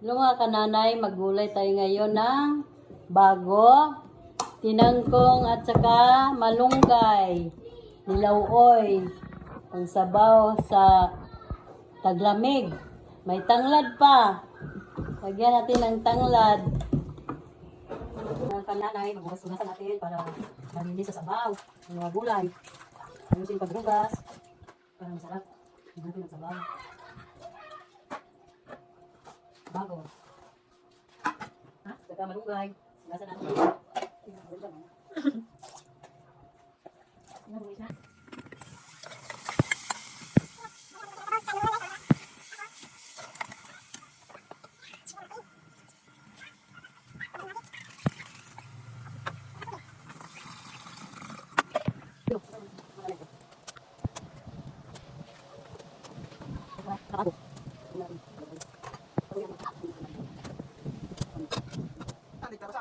Hello mga kananay, maggulay tayo ngayon ng bago, tinangkong at saka malunggay, nilauoy, ang sabaw sa taglamig. May tanglad pa. Lagyan natin ng tanglad. Mga kananay, maghugas-hugasan natin para malinis sa sabaw, ng mga gulay. Ayusin paghugas para masarap. Higutin ang sabaw. Bago. Ha? Saka malunggay. Hugasan natin.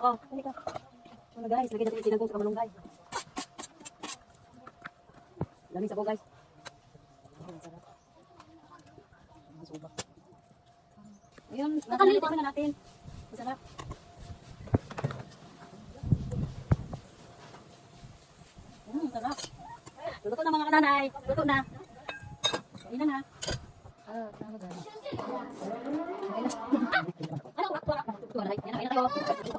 Oh, halika. Mga guys, lagyan natin yung sinangkong sa malunggay. Daming sabaw guys. Ayun, nakalito na natin. Masarap. Sarap. Luto na mga kananay. Luto na. Kain na na. Tama guys. Ano? Kain na tayo.